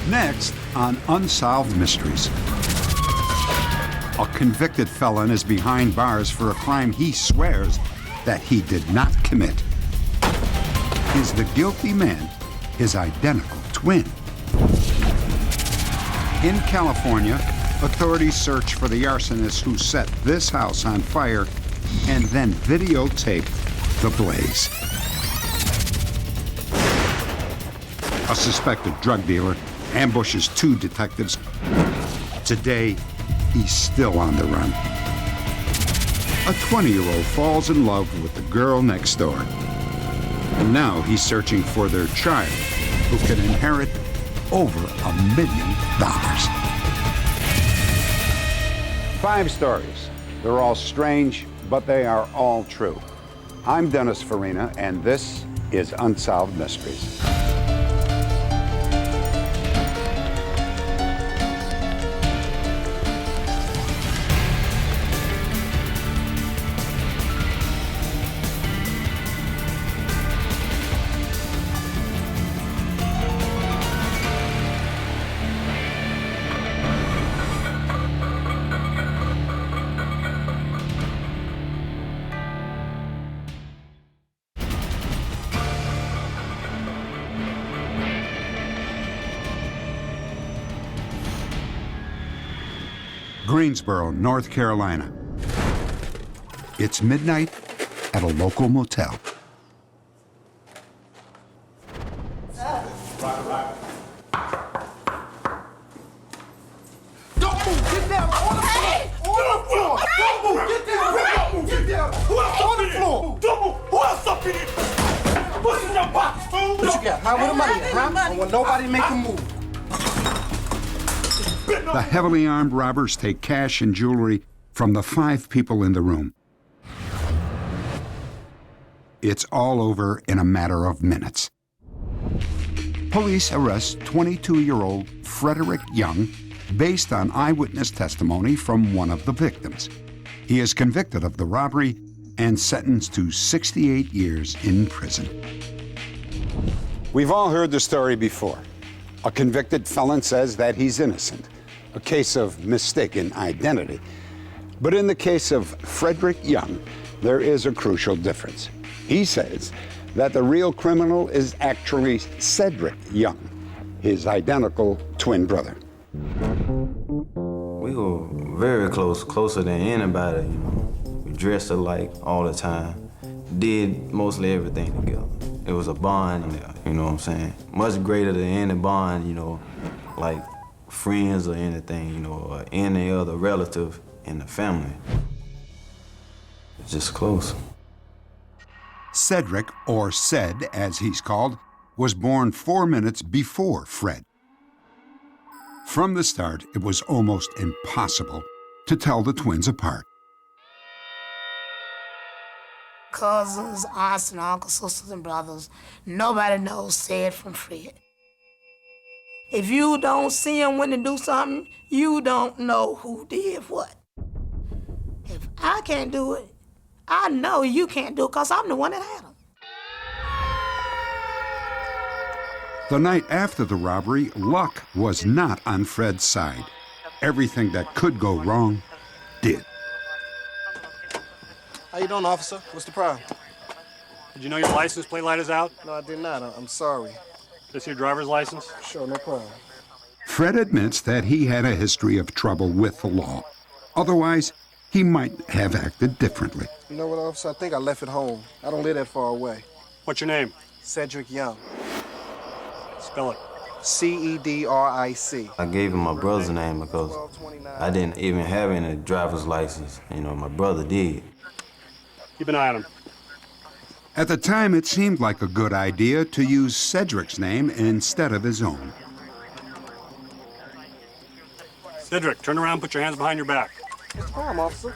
Next on Unsolved Mysteries. A convicted felon is behind bars for a crime he swears that he did not commit. Is the guilty man his identical twin? In California, authorities search for the arsonist who set this house on fire and then videotaped the blaze. A suspected drug dealer ambushes two detectives. Today, he's still on the run. A 20-year-old falls in love with the girl next door. And now he's searching for their child, who can inherit over $1 million. 5 stories. They're all strange, but they are all true. I'm Dennis Farina, and this is Unsolved Mysteries. Greensboro, North Carolina. It's midnight at a local motel. Don't move! Get down! On the floor! On the floor! Don't move! Get down! Get down! Who else on the floor? Don't move! Who else up in here? What's in your box, fool? What you got? How where the money at, huh? I don't want nobody make a move. The heavily armed robbers take cash and jewelry from the 5 people in the room. It's all over in a matter of minutes. Police arrest 22-year-old Frederick Young based on eyewitness testimony from one of the victims. He is convicted of the robbery and sentenced to 68 years in prison. We've all heard the story before. A convicted felon says that he's innocent. A case of mistaken identity. But in the case of Frederick Young, there is a crucial difference. He says that the real criminal is actually Cedric Young, his identical twin brother. We were very close, closer than anybody, you know. We dressed alike all the time, did mostly everything together. It was a bond, you know what I'm saying? Much greater than any bond, you know, like friends or anything, you know, or any other relative in the family. It's just close. Cedric, or Ced as he's called, was born 4 minutes before Fred. From the start, it was almost impossible to tell the twins apart. Cousins, aunts and uncles, sisters and brothers, nobody knows Ced from Fred. If you don't see him when to do something, you don't know who did what. If I can't do it, I know you can't do it because I'm the one that had him. The night after the robbery, luck was not on Fred's side. Everything that could go wrong did. How you doing, officer? What's the problem? Did you know your license plate light is out? No, I did not. I'm sorry. This your driver's license? Sure, no problem. Fred admits that he had a history of trouble with the law. Otherwise, he might have acted differently. You know what, officer? I think I left it home. I don't live that far away. What's your name? Cedric Young. Spell it. C-E-D-R-I-C. I gave him my brother's name because I didn't even have any driver's license. You know, my brother did. Keep an eye on him. At the time, it seemed like a good idea to use Cedric's name instead of his own. Cedric, turn around, put your hands behind your back. What's the problem, officer?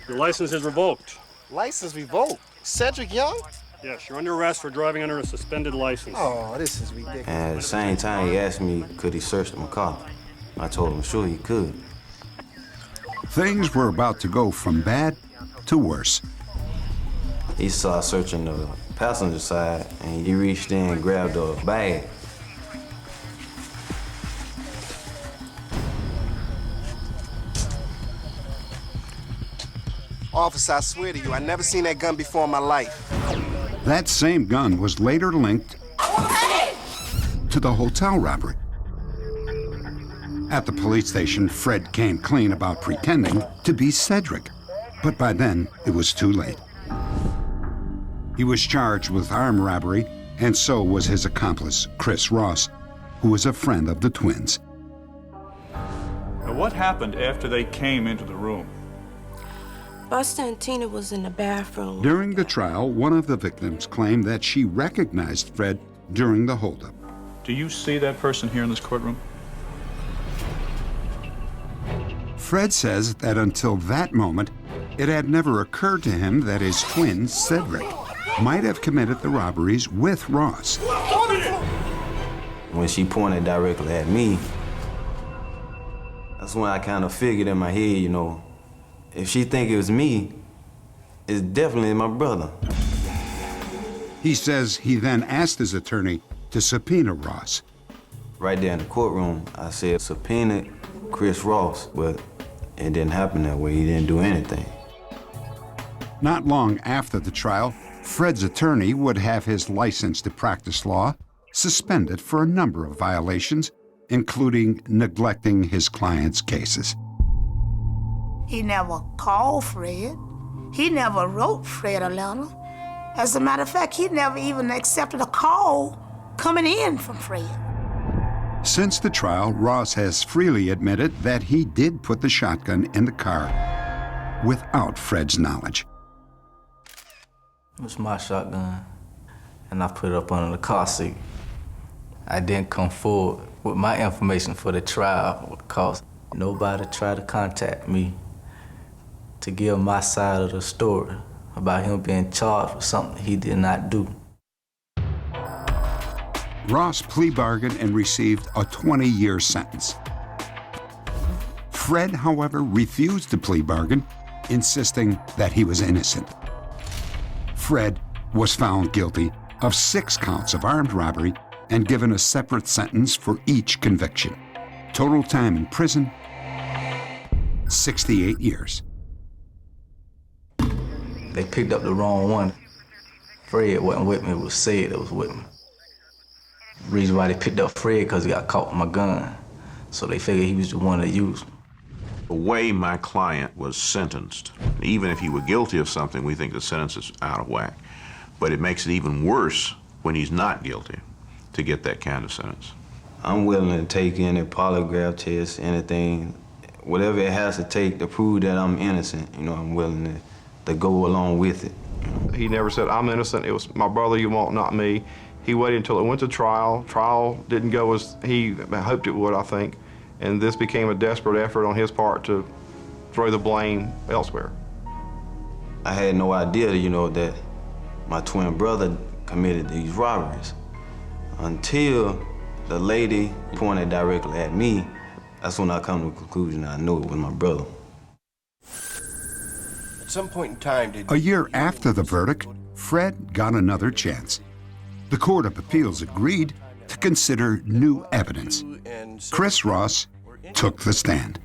Your license is revoked. License revoked. Cedric Young? Yes, you're under arrest for driving under a suspended license. Oh, this is ridiculous. And at the same time, he asked me, could he search my car? I told him, sure he could. Things were about to go from bad to worse. He started searching the passenger side, and he reached in and grabbed a bag. Officer, I swear to you, I never seen that gun before in my life. That same gun was later linked to the hotel robbery. At the police station, Fred came clean about pretending to be Cedric, but by then it was too late. He was charged with armed robbery, and so was his accomplice, Chris Ross, who was a friend of the twins. Now, what happened after they came into the room? Buster and Tina was in the bathroom. During the trial, one of the victims claimed that she recognized Fred during the holdup. Do you see that person here in this courtroom? Fred says that until that moment, it had never occurred to him that his twin, Cedric, might have committed the robberies with Ross. When she pointed directly at me, that's when I kind of figured in my head, you know, if she think it was me, it's definitely my brother. He says he then asked his attorney to subpoena Ross. Right there in the courtroom, I said, subpoena Chris Ross, but it didn't happen that way. He didn't do anything. Not long after the trial, Fred's attorney would have his license to practice law suspended for a number of violations, including neglecting his client's cases. He never called Fred. He never wrote Fred a letter. As a matter of fact, he never even accepted a call coming in from Fred. Since the trial, Ross has freely admitted that he did put the shotgun in the car without Fred's knowledge. It was my shotgun, and I put it up under the car seat. I didn't come forward with my information for the trial because nobody tried to contact me to give my side of the story about him being charged with something he did not do. Ross plea bargained and received a 20-year sentence. Fred, however, refused to plea bargain, insisting that he was innocent. Fred was found guilty of 6 counts of armed robbery and given a separate sentence for each conviction. Total time in prison, 68 years. They picked up the wrong one. Fred wasn't with me, it was Sid that was with me. The reason why they picked up Fred because he got caught with my gun. So they figured he was the one that used me. The way my client was sentenced, even if he were guilty of something, we think the sentence is out of whack. But it makes it even worse when he's not guilty to get that kind of sentence. I'm willing to take any polygraph test, anything, whatever it has to take to prove that I'm innocent. You know, I'm willing to go along with it. He never said, I'm innocent, it was my brother you want, not me. He waited until it went to trial. Trial didn't go as he hoped it would, I think. And this became a desperate effort on his part to throw the blame elsewhere. I had no idea, you know, that my twin brother committed these robberies until the lady pointed directly at me. That's when I come to the conclusion that I knew it was my brother. At some point in time, A year after the verdict, Fred got another chance. The Court of Appeals agreed to consider new evidence. Chris Ross took the stand.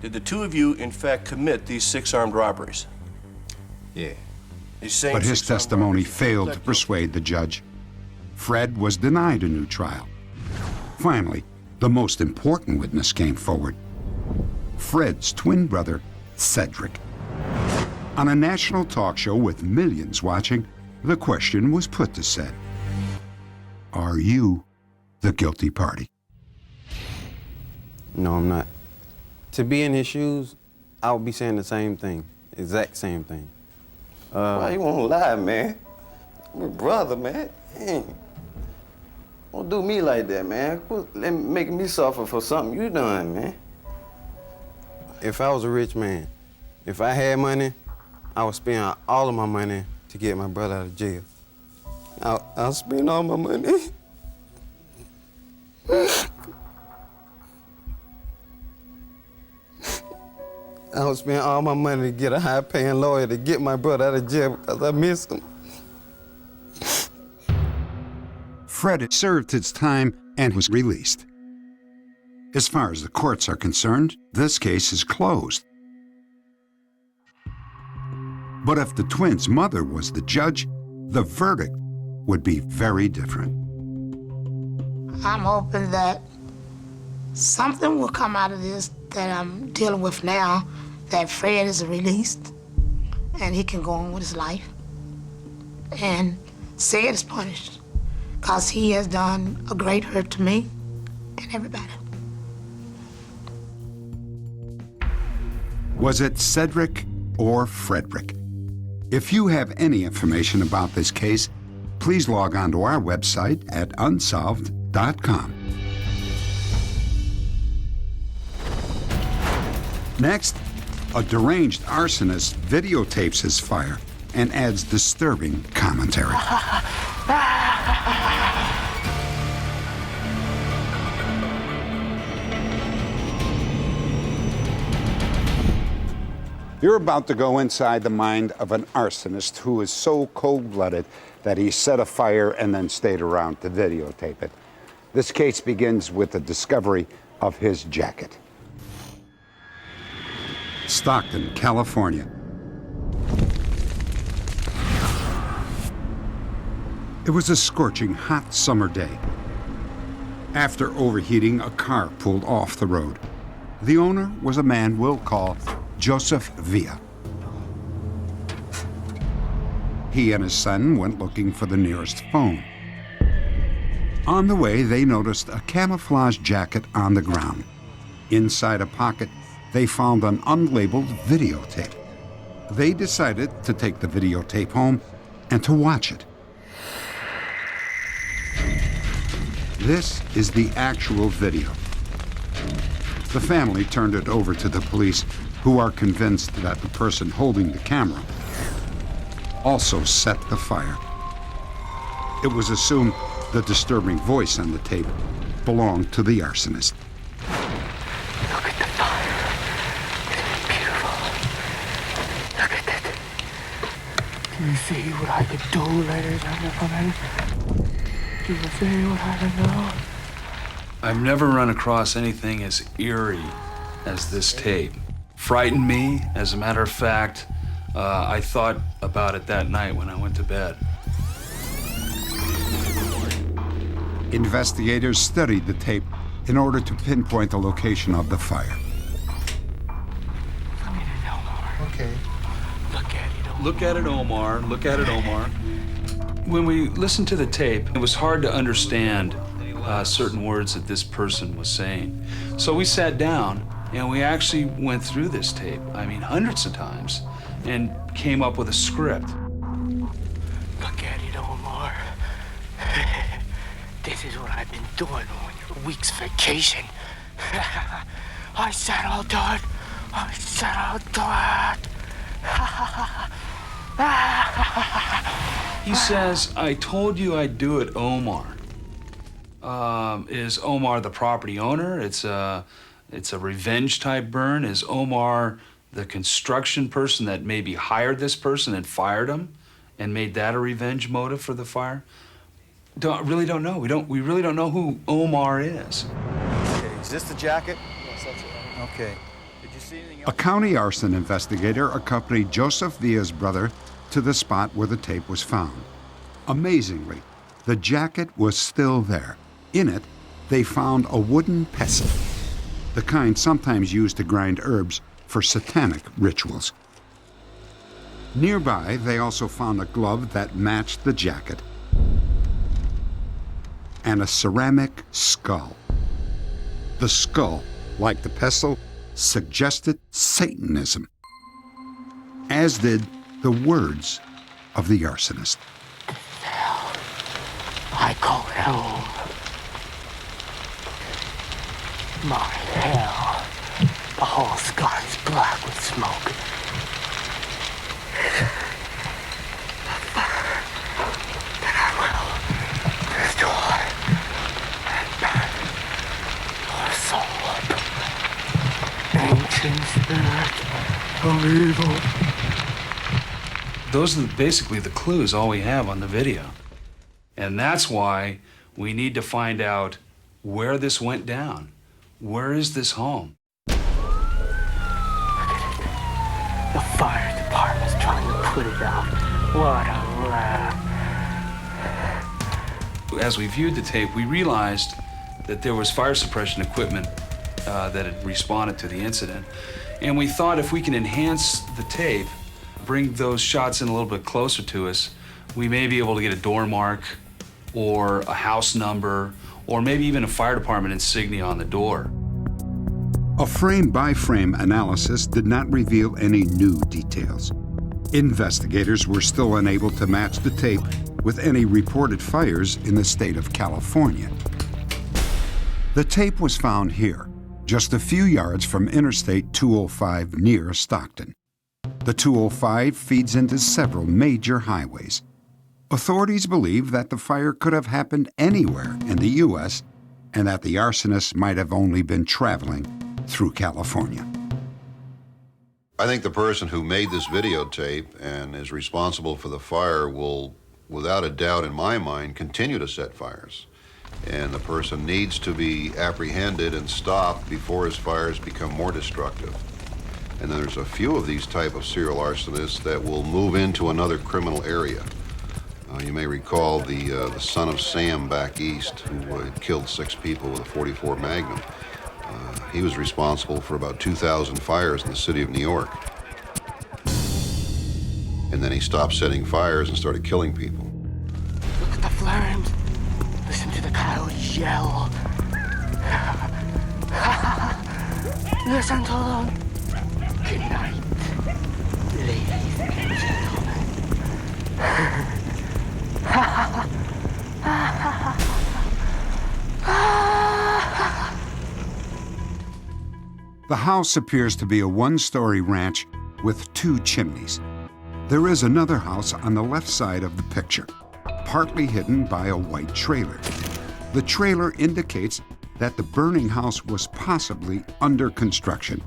Did the two of you, in fact, commit these 6 armed robberies? Yeah. But his testimony failed to persuade the judge. Fred was denied a new trial. Finally, the most important witness came forward. Fred's twin brother, Cedric. On a national talk show with millions watching, the question was put to Ced. Are you the guilty party? No, I'm not. To be in his shoes, I would be saying the same thing, exact same thing. Why you won't lie, man? I'm your brother, man. Dang. Don't do me like that, man. Quit making me suffer for something you done, man. If I was a rich man, if I had money, I would spend all of my money to get my brother out of jail. I'll spend all my money. I would spend all my money to get a high-paying lawyer to get my brother out of jail because I miss him. Fred had served his time and was released. As far as the courts are concerned, this case is closed. But if the twins' mother was the judge, the verdict would be very different. I'm hoping that something will come out of this that I'm dealing with now, that Fred is released and he can go on with his life. And Sid is punished because he has done a great hurt to me and everybody. Was it Cedric or Frederick? If you have any information about this case, please log on to our website at unsolved.com. Next, a deranged arsonist videotapes his fire and adds disturbing commentary. You're about to go inside the mind of an arsonist who is so cold-blooded that he set a fire and then stayed around to videotape it. This case begins with the discovery of his jacket. Stockton, California. It was a scorching hot summer day. After overheating, a car pulled off the road. The owner was a man we'll call Joseph Villa. He and his son went looking for the nearest phone. On the way, they noticed a camouflage jacket on the ground. Inside a pocket, they found an unlabeled videotape. They decided to take the videotape home and to watch it. This is the actual video. The family turned it over to the police, who are convinced that the person holding the camera also set the fire. It was assumed the disturbing voice on the tape belonged to the arsonist. Look at the fire. It's beautiful. Look at it. Do you see what I could do, ladies and gentlemen? Do you see what I can do? I've never run across anything as eerie as this tape. Frightened me. As a matter of fact, I thought about it that night when I went to bed. Investigators studied the tape in order to pinpoint the location of the fire. Okay. Look at it, Omar. Look at it, Omar. Look at it, Omar. When we listened to the tape, it was hard to understand certain words that this person was saying. So we sat down and we actually went through this tape, hundreds of times, and came up with a script. Look at it, Omar. This is what I've been doing on your week's vacation. I said I'll do it. I said I'll do it. He says, I told you I'd do it, Omar. Is Omar the property owner? It's a revenge type burn. Is Omar the construction person that maybe hired this person and fired him and made that a revenge motive for the fire? Really don't know. We really don't know who Omar is. Okay, is this the jacket? Yes, that's it. Okay. Did you see anything else? A county arson investigator accompanied Joseph Villa's brother to the spot where the tape was found. Amazingly, the jacket was still there. In it, they found a wooden pestle, the kind sometimes used to grind herbs for satanic rituals. Nearby, they also found a glove that matched the jacket and a ceramic skull. The skull, like the pestle, suggested Satanism, as did the words of the arsonist. Hell, I call it home. My hell, the whole sky's black with smoke. Then I will destroy and burn your soul. Ancient spirit of evil. Those are basically the clues, all we have on the video. And that's why we need to find out where this went down. Where is this home? Look at it. The fire department's trying to put it out. What a laugh. As we viewed the tape, we realized that there was fire suppression equipment that had responded to the incident. And we thought if we can enhance the tape, bring those shots in a little bit closer to us, we may be able to get a door mark or a house number or maybe even a fire department insignia on the door. A frame-by-frame analysis did not reveal any new details. Investigators were still unable to match the tape with any reported fires in the state of California. The tape was found here, just a few yards from Interstate 205 near Stockton. The 205 feeds into several major highways. Authorities believe that the fire could have happened anywhere in the U.S. and that the arsonist might have only been traveling through California. I think the person who made this videotape and is responsible for the fire will, without a doubt in my mind, continue to set fires. And the person needs to be apprehended and stopped before his fires become more destructive. And then there's a few of these type of serial arsonists that will move into another criminal area. You may recall the son of Sam back east who had killed 6 people with a .44 Magnum. He was responsible for about 2,000 fires in the city of New York. And then he stopped setting fires and started killing people. Look at the flames. Listen to the coyotes yell. Listen to them. Good night, ladies and gentlemen. The house appears to be a one-story ranch with 2 chimneys. There is another house on the left side of the picture, partly hidden by a white trailer. The trailer indicates that the burning house was possibly under construction.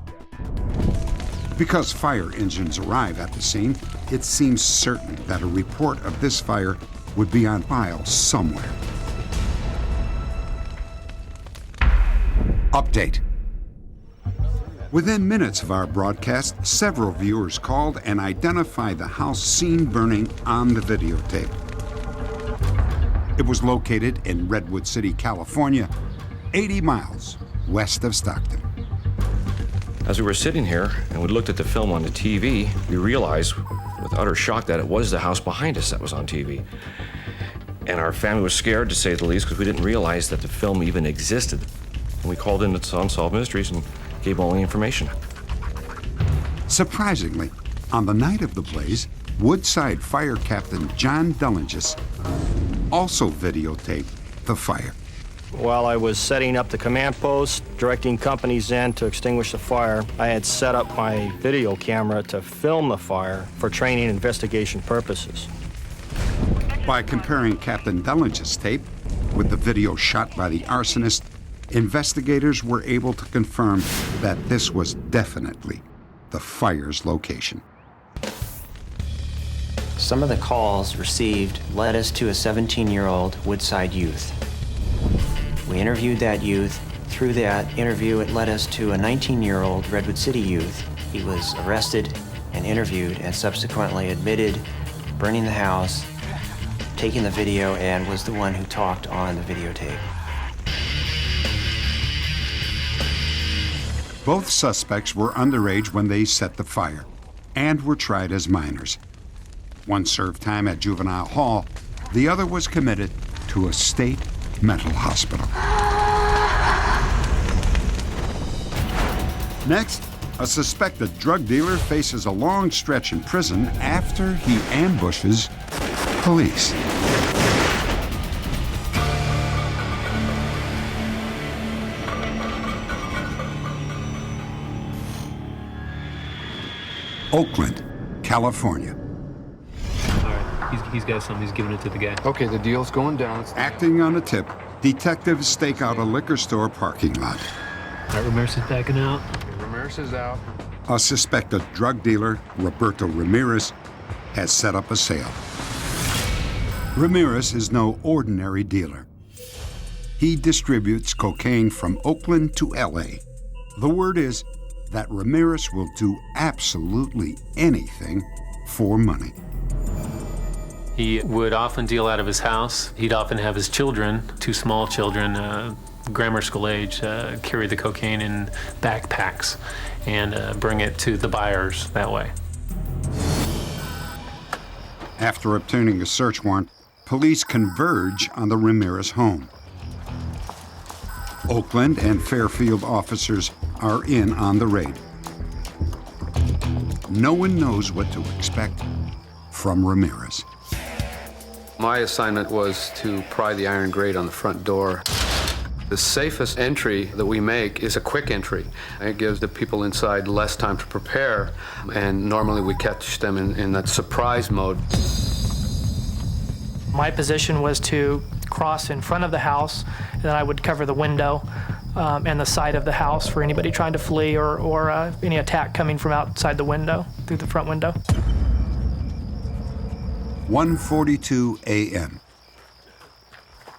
Because fire engines arrive at the scene, it seems certain that a report of this fire would be on file somewhere. Update. Within minutes of our broadcast, several viewers called and identified the house seen burning on the videotape. It was located in Redwood City, California, 80 miles west of Stockton. As we were sitting here and we looked at the film on the TV, we realized with utter shock that it was the house behind us that was on TV. And our family was scared, to say the least, because we didn't realize that the film even existed. And we called in to Unsolved Mysteries and gave all the information. Surprisingly, on the night of the blaze, Woodside Fire Captain John Dellingis also videotaped the fire. While I was setting up the command post, directing companies in to extinguish the fire, I had set up my video camera to film the fire for training and investigation purposes. By comparing Captain Dellingis' tape with the video shot by the arsonist, investigators were able to confirm that this was definitely the fire's location. Some of the calls received led us to a 17-year-old Woodside youth. We interviewed that youth. Through that interview, it led us to a 19-year-old Redwood City youth. He was arrested and interviewed and subsequently admitted burning the house, taking the video, and was the one who talked on the videotape. Both suspects were underage when they set the fire and were tried as minors. One served time at juvenile hall, the other was committed to a state mental hospital. Next, a suspected drug dealer faces a long stretch in prison after he ambushes police. Oakland, California. All right, he's got something. He's giving it to the guy. Okay, the deal's going down. Acting on a tip, detectives stake out a liquor store parking lot. All right, Ramirez is backing out. Okay, Ramirez is out. A suspected drug dealer, Roberto Ramirez, has set up a sale. Ramirez is no ordinary dealer. He distributes cocaine from Oakland to LA. The word is that Ramirez will do absolutely anything for money. He would often deal out of his house. He'd often have his children, 2 small children, grammar school age, carry the cocaine in backpacks and bring it to the buyers that way. After obtaining a search warrant, police converge on the Ramirez home. Oakland and Fairfield officers are in on the raid. No one knows what to expect from Ramirez. My assignment was to pry the iron grate on the front door. The safest entry that we make is a quick entry. It gives the people inside less time to prepare, and normally we catch them in that surprise mode. My position was to cross in front of the house, and then I would cover the window and the side of the house for anybody trying to flee or any attack coming from outside the window, through the front window. 1:42 a.m.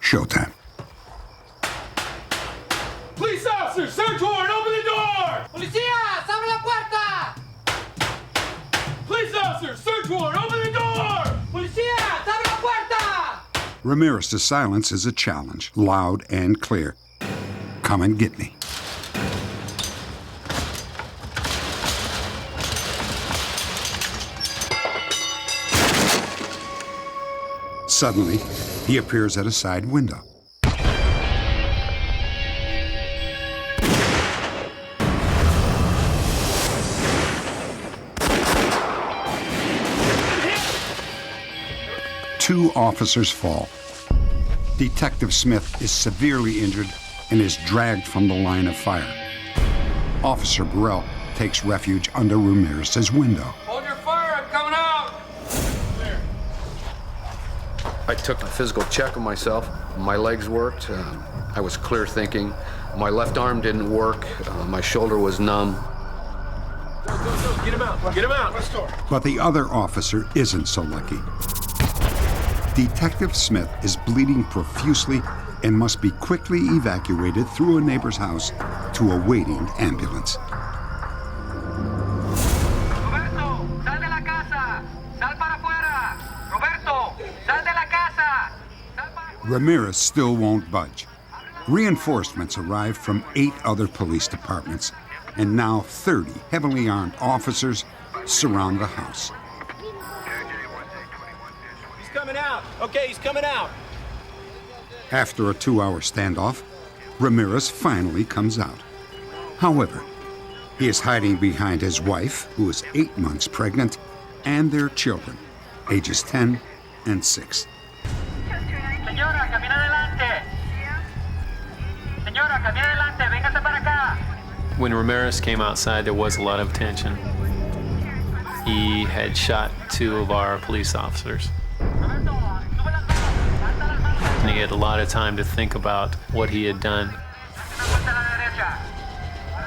Showtime. Police officer, search warrant, open the door! Policía, abre la puerta! Police officer, search warrant, open the door! Policía, abre la puerta! Ramirez's silence is a challenge, loud and clear. Come and get me. Suddenly, he appears at a side window. Two officers fall. Detective Smith is severely injured and is dragged from the line of fire. Officer Burrell takes refuge under Ramirez's window. Hold your fire, I'm coming out! I took a physical check of myself. My legs worked. I was clear thinking. My left arm didn't work. My shoulder was numb. Go, get him out, get him out! Let's go. But the other officer isn't so lucky. Detective Smith is bleeding profusely and must be quickly evacuated through a neighbor's house to a waiting ambulance. Roberto, sal de la casa! Sal para afuera! Roberto, sal de la casa! Ramirez still won't budge. Reinforcements arrive from 8 other police departments, and now 30 heavily armed officers surround the house. He's coming out! Okay, he's coming out! After a 2-hour standoff, Ramirez finally comes out. However, he is hiding behind his wife, who is 8 months pregnant, and their children, ages 10 and 6. Señora, camina adelante! Señora, camina adelante, véngase para acá! When Ramirez came outside, there was a lot of tension. He had shot 2 of our police officers. And he had a lot of time to think about what he had done.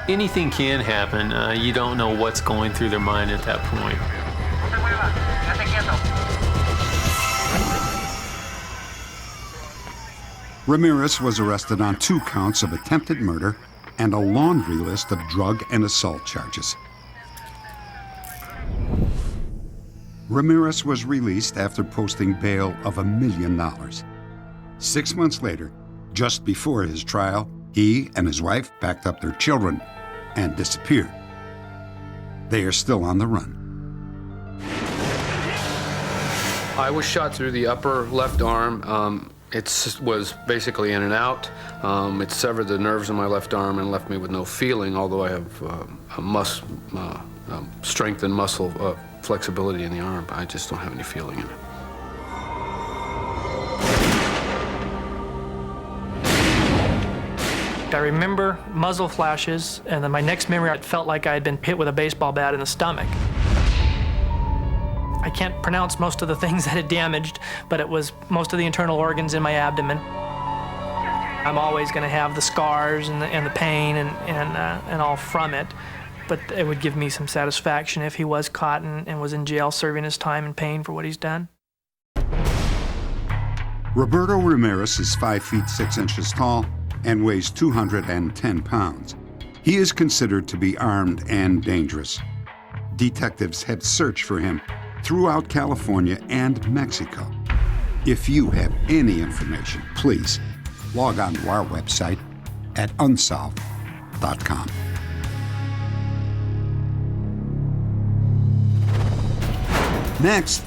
Anything can happen. You don't know what's going through their mind at that point. Ramirez was arrested on 2 counts of attempted murder and a laundry list of drug and assault charges. Ramirez was released after posting bail of $1 million. 6 months later, just before his trial, he and his wife packed up their children and disappeared. They are still on the run. I was shot through the upper left arm. It was basically in and out. It severed the nerves in my left arm and left me with no feeling, although I have strength and muscle flexibility in the arm. I just don't have any feeling in it. I remember muzzle flashes, and then my next memory, I felt like I had been hit with a baseball bat in the stomach. I can't pronounce most of the things that had damaged, but it was most of the internal organs in my abdomen. I'm always going to have the scars and the pain and all from it, but it would give me some satisfaction if he was caught and was in jail serving his time and paying for what he's done. Roberto Ramirez is 5 feet 6 inches tall and weighs 210 pounds. He is considered to be armed and dangerous. Detectives had searched for him throughout California and Mexico. If you have any information, please log on to our website at unsolved.com. Next,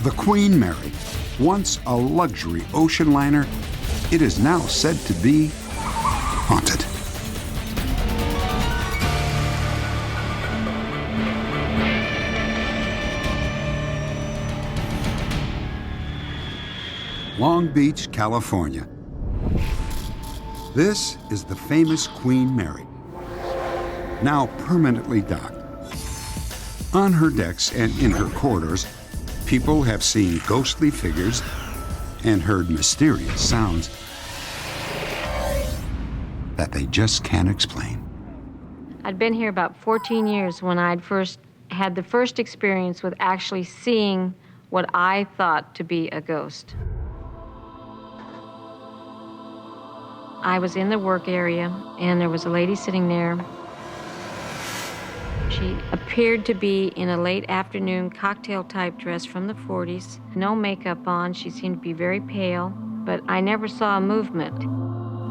the Queen Mary. Once a luxury ocean liner, it is now said to be haunted. Long Beach, California. This is the famous Queen Mary, now permanently docked. On her decks and in her corridors, people have seen ghostly figures and heard mysterious sounds that they just can't explain. I'd been here about 14 years when I'd first had the first experience with actually seeing what I thought to be a ghost. I was in the work area, and there was a lady sitting there. She appeared to be in a late afternoon cocktail-type dress from the 40s, no makeup on. She seemed to be very pale, but I never saw a movement.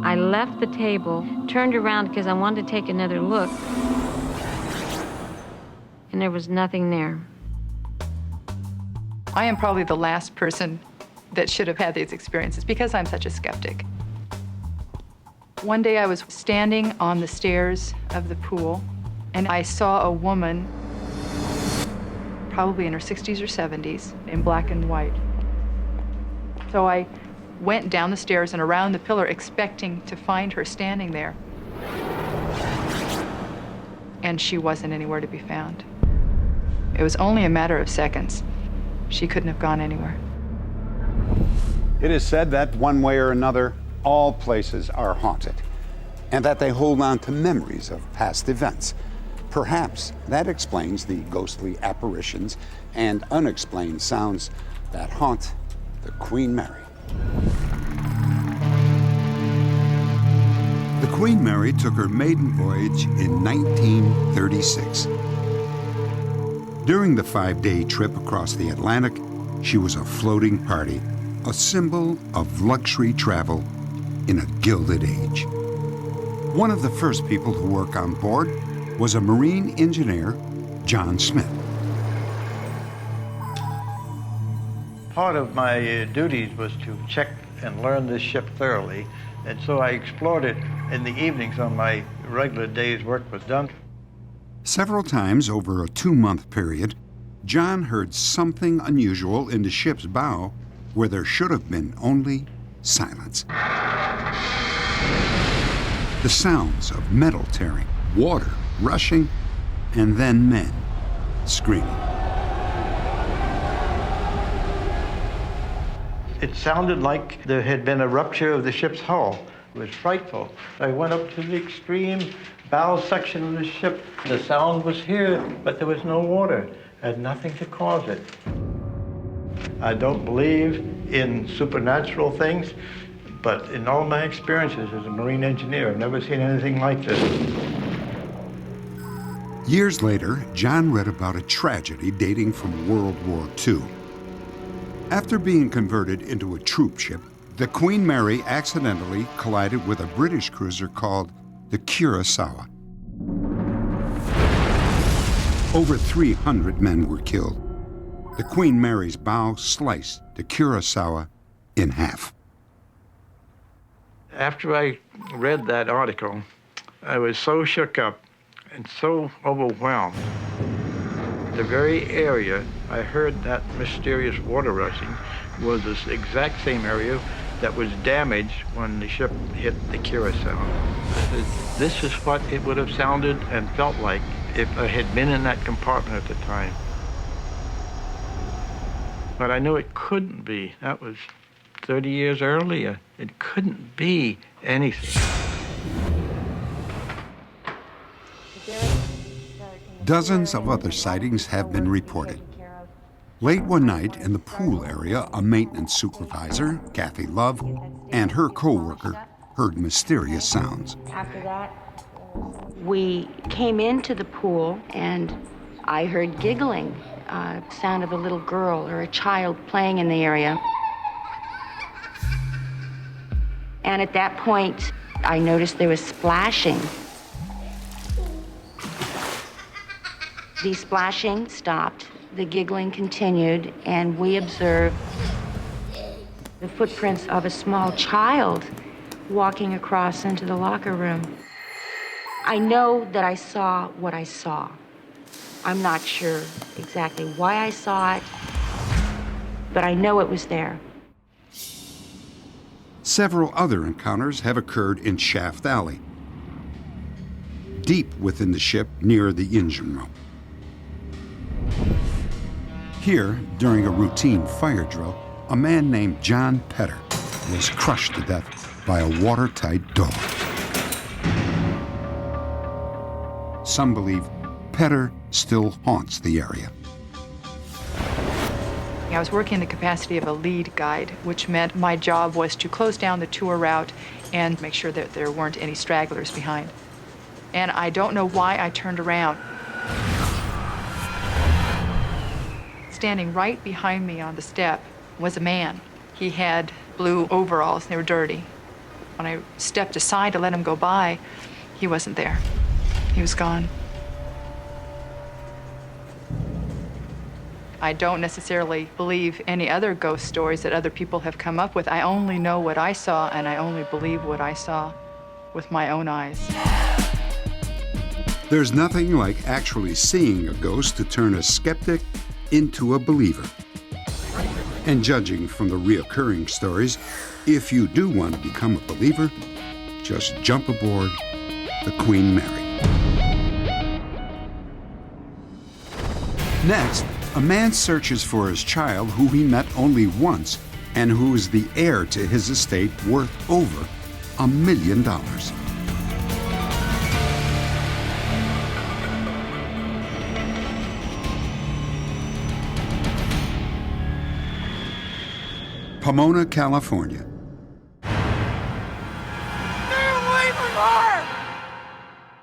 I left the table, turned around because I wanted to take another look, and there was nothing there. I am probably the last person that should have had these experiences because I'm such a skeptic. One day I was standing on the stairs of the pool, and I saw a woman, probably in her 60s or 70s, in black and white. So I went down the stairs and around the pillar expecting to find her standing there. And she wasn't anywhere to be found. It was only a matter of seconds. She couldn't have gone anywhere. It is said that one way or another, all places are haunted, and that they hold on to memories of past events. Perhaps that explains the ghostly apparitions and unexplained sounds that haunt the Queen Mary. The Queen Mary took her maiden voyage in 1936. During the 5-day trip across the Atlantic, she was a floating party, a symbol of luxury travel in a gilded age. One of the first people to work on board was a marine engineer, John Smith. Part of my duties was to check and learn this ship thoroughly, and so I explored it in the evenings when my regular day's work was done. Several times over a 2-month period, John heard something unusual in the ship's bow where there should have been only silence. The sounds of metal tearing, water rushing, and then men screaming. It sounded like there had been a rupture of the ship's hull. It was frightful. I went up to the extreme bow section of the ship. The sound was here, but there was no water. I had nothing to cause it. I don't believe in supernatural things, but in all my experiences as a marine engineer, I've never seen anything like this. Years later, John read about a tragedy dating from World War II. After being converted into a troop ship, the Queen Mary accidentally collided with a British cruiser called the Curaçao. Over 300 men were killed. The Queen Mary's bow sliced the Curaçao in half. After I read that article, I was so shook up and so overwhelmed. The very area I heard that mysterious water rushing was this exact same area that was damaged when the ship hit the Curaçao. I said, this is what it would have sounded and felt like if I had been in that compartment at the time. But I knew it couldn't be. That was 30 years earlier. It couldn't be anything. Dozens of other sightings have been reported. Late one night in the pool area, a maintenance supervisor, Kathy Love, and her co-worker heard mysterious sounds. After that, we came into the pool and I heard giggling a sound of a little girl or a child playing in the area. And at that point, I noticed there was splashing. The splashing stopped, the giggling continued, and we observed the footprints of a small child walking across into the locker room. I know that I saw what I saw. I'm not sure exactly why I saw it, but I know it was there. Several other encounters have occurred in Shaft Alley, deep within the ship near the engine room. Here, during a routine fire drill, a man named John Petter was crushed to death by a watertight door. Some believe Petter still haunts the area. I was working in the capacity of a lead guide, which meant my job was to close down the tour route and make sure that there weren't any stragglers behind. And I don't know why I turned around. Standing right behind me on the step was a man. He had blue overalls, they were dirty. When I stepped aside to let him go by, he wasn't there. He was gone. I don't necessarily believe any other ghost stories that other people have come up with. I only know what I saw, and I only believe what I saw with my own eyes. There's nothing like actually seeing a ghost to turn a skeptic into a believer. And judging from the reoccurring stories, if you do want to become a believer, just jump aboard the Queen Mary. Next, a man searches for his child who he met only once and who is the heir to his estate worth over $1 million. Pomona, California.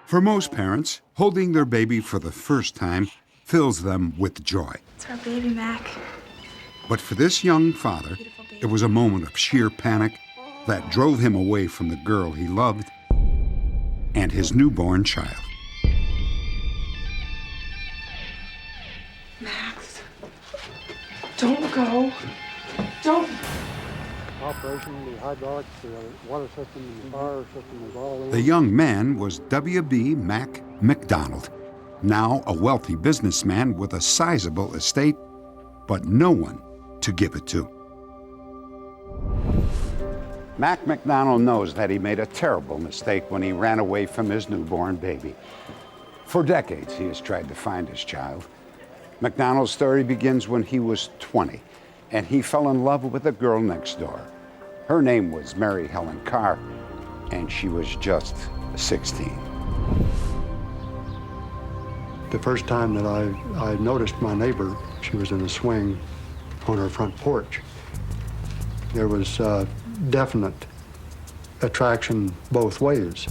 For most parents, holding their baby for the first time fills them with joy. It's our baby, Mac. But for this young father, it was a moment of sheer panic that drove him away from the girl he loved and his newborn child. Max, don't go. Don't. Operation, the hydraulics, the water system, the fire system is all in. The young man was W.B. Mac McDonald, now a wealthy businessman with a sizable estate, but no one to give it to. Mac McDonald knows that he made a terrible mistake when he ran away from his newborn baby. For decades, he has tried to find his child. McDonald's story begins when he was 20, and he fell in love with a girl next door. Her name was Mary Helen Carr, and she was just 16. The first time that I noticed my neighbor, she was in a swing on her front porch. There was definite attraction both ways.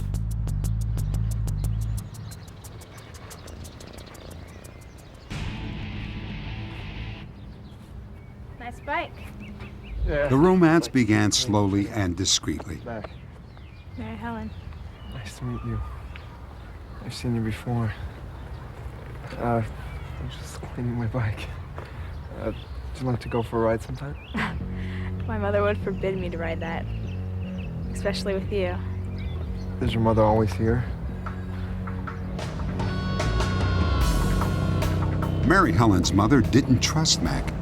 Nice bike. The romance began slowly and discreetly. Mary Helen. Nice to meet you. I've seen you before. I'm just cleaning my bike. Would you like to go for a ride sometime? My mother would forbid me to ride that, especially with you. Is your mother always here? Mary Helen's mother didn't trust Mac,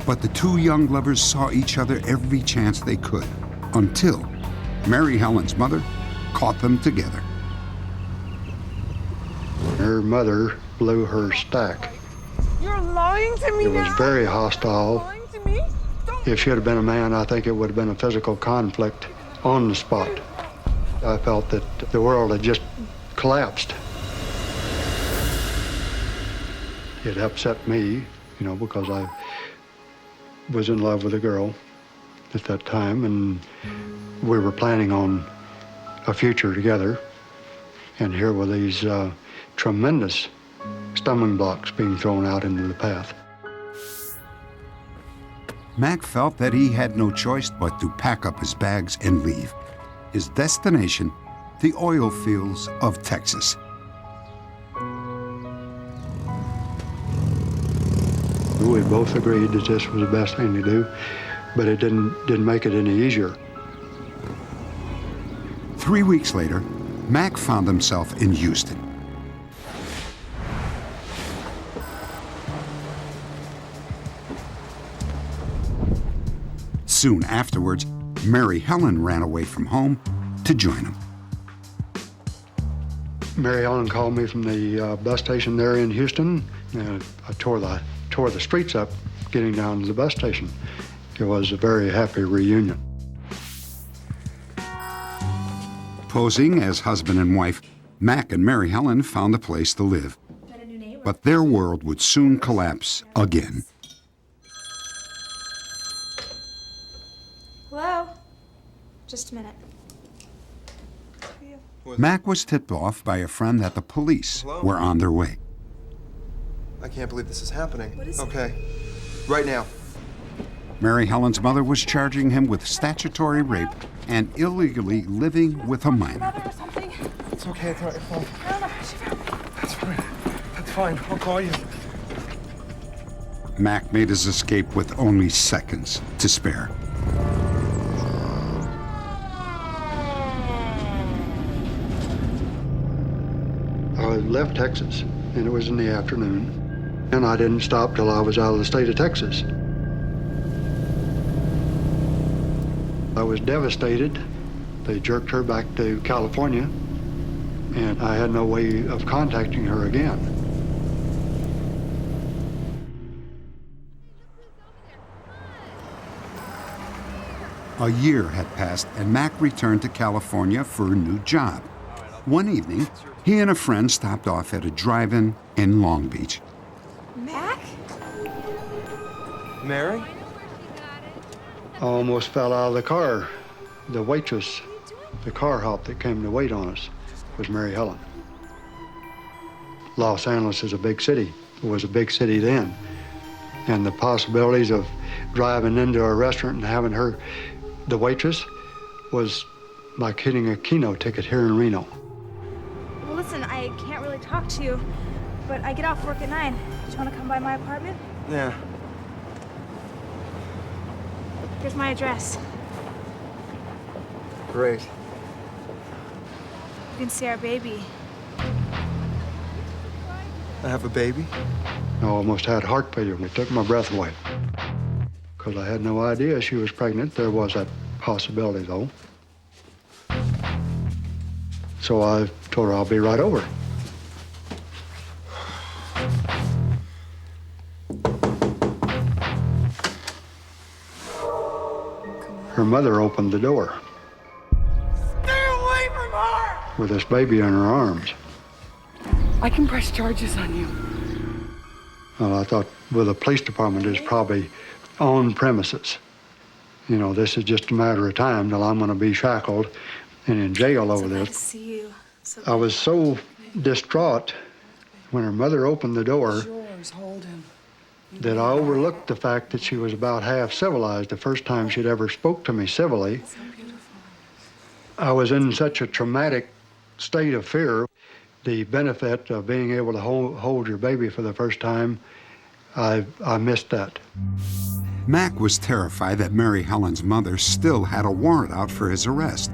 but the two young lovers saw each other every chance they could, until Mary Helen's mother caught them together. Her mother blew her stack. You're lying to me It was very hostile. If she had been a man, I think it would have been a physical conflict on the spot. I felt that the world had just collapsed. It upset me, because I was in love with a girl at that time, and we were planning on a future together. And here were these tremendous stumbling blocks being thrown out into the path. Mac felt that he had no choice but to pack up his bags and leave. His destination, the oil fields of Texas. We both agreed that this was the best thing to do, but it didn't make it any easier. 3 weeks later, Mac found himself in Houston. Soon afterwards, Mary Helen ran away from home to join him. Mary Helen called me from the bus station there in Houston, and I tore the streets up getting down to the bus station. It was a very happy reunion. Posing as husband and wife, Mac and Mary Helen found a place to live. But their world would soon collapse again. Hello? Just a minute. Mac was tipped off by a friend that the police were on their way. I can't believe this is happening. Okay. Right now. Mary Helen's mother was charging him with statutory rape and illegally living with a minor. It's okay. It's all right. That's fine. That's fine. I'll call you. Mac made his escape with only seconds to spare. I left Texas, and it was in the afternoon, and I didn't stop till I was out of the state of Texas. I was devastated. They jerked her back to California, and I had no way of contacting her again. A year had passed, and Mac returned to California for a new job. One evening, he and a friend stopped off at a drive-in in Long Beach. Mac? Mary? I almost fell out of the car. The waitress, the car hop that came to wait on us, was Mary Helen. Los Angeles is a big city. It was a big city then. And the possibilities of driving into a restaurant and having her, the waitress, was like hitting a Keno ticket here in Reno. Well, listen, I can't really talk to you, but I get off work at 9. Do you want to come by my apartment? Yeah. Here's my address. Great. You can see our baby. I have a baby? I almost had heart failure. It took my breath away. Because I had no idea she was pregnant. There was that possibility, though. So I told her I'll be right over. Her mother opened the door. Stay away from her! With this baby in her arms. I can press charges on you. Well, I thought, well, the police department is probably on premises. You know, this is just a matter of time till I'm going to be shackled and in jail over this. To see you. I was so distraught when her mother opened the door that I overlooked the fact that she was about half civilized the first time she'd ever spoke to me civilly. I was in such a traumatic state of fear. The benefit of being able to hold your baby for the first time, I missed that. Mac was terrified that Mary Helen's mother still had a warrant out for his arrest.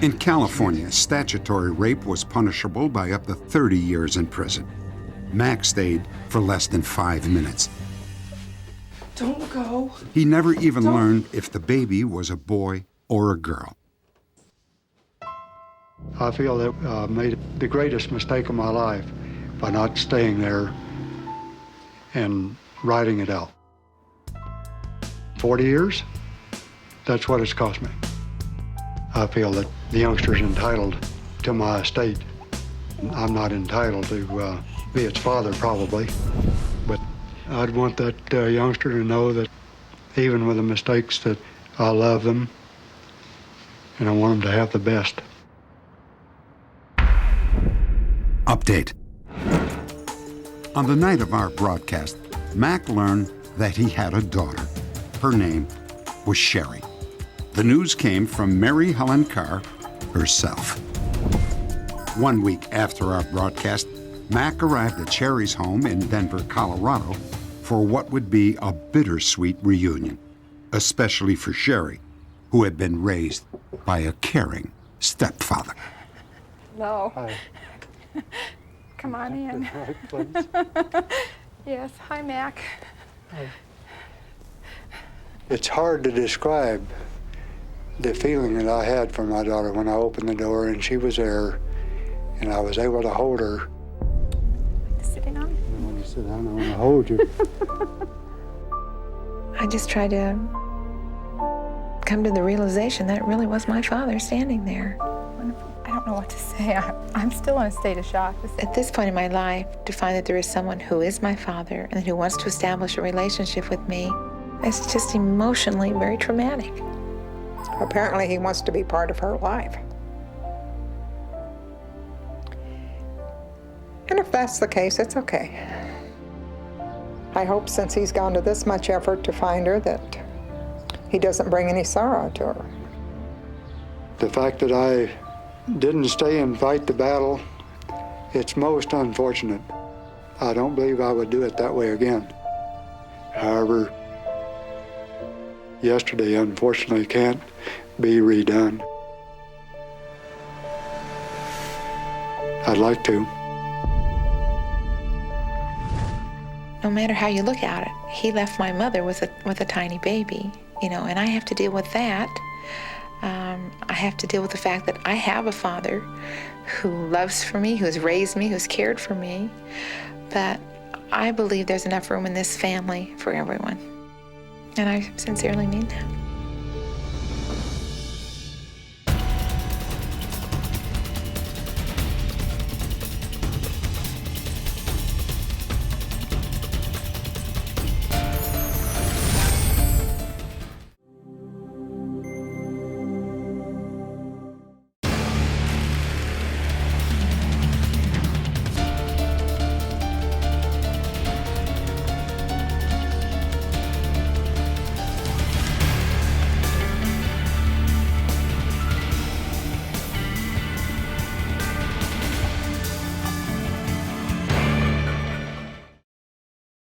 In California, statutory rape was punishable by up to 30 years in prison. Mac stayed for less than 5 minutes. Don't go. He never even learned if the baby was a boy or a girl. I feel that I made the greatest mistake of my life by not staying there and writing it out. 40 years, that's what it's cost me. I feel that the youngster's entitled to my estate. I'm not entitled to be its father, probably, but I'd want that youngster to know that even with the mistakes, that I love them and I want them to have the best. Update. On the night of our broadcast, Mac learned that he had a daughter. Her name was Sherry. The news came from Mary Helen Carr herself. 1 week after our broadcast, Mac arrived at Sherry's home in Denver, Colorado, for what would be a bittersweet reunion, especially for Sherry, who had been raised by a caring stepfather. No. Hi. Come on in. Hi, please. Yes, hi, Mac. Hi. It's hard to describe the feeling that I had for my daughter when I opened the door and she was there and I was able to hold her. Sitting on? I want to sit down, I want to hold you. I just tried to come to the realization that it really was my father standing there. I don't know what to say. I'm still in a state of shock. At this point in my life, to find that there is someone who is my father and who wants to establish a relationship with me, it's just emotionally very traumatic. Apparently he wants to be part of her life. And if that's the case, it's okay. I hope since he's gone to this much effort to find her that he doesn't bring any sorrow to her. The fact that I didn't stay and fight the battle, it's most unfortunate. I don't believe I would do it that way again. However, yesterday unfortunately can't be redone. I'd like to. No matter how you look at it, he left my mother with a tiny baby, you know, and I have to deal with that. I have to deal with the fact that I have a father who loves for me, who's raised me, who's cared for me. But I believe there's enough room in this family for everyone. And I sincerely mean that.